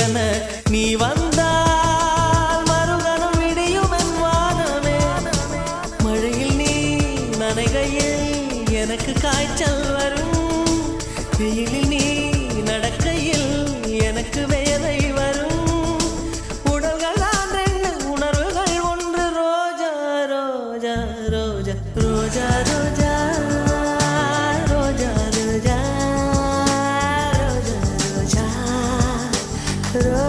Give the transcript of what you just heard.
என நீ வந்தால் மறுகணம் விடியும் என் வானமே. மழையில் நீ நனைகையில் எனக்கு காய்ச்சல் வரும், வெயிலில் நீ நடக்கையில் எனக்கு வேலை வரும். உடல்கள் தான் ரெண்டு, உணர்வுகள் ஒன்று. ரோஜா ரோஜா ரோஜா ரோஜா ரோஜா ரோஜா ரோஜா ரோஜா ரோஜா.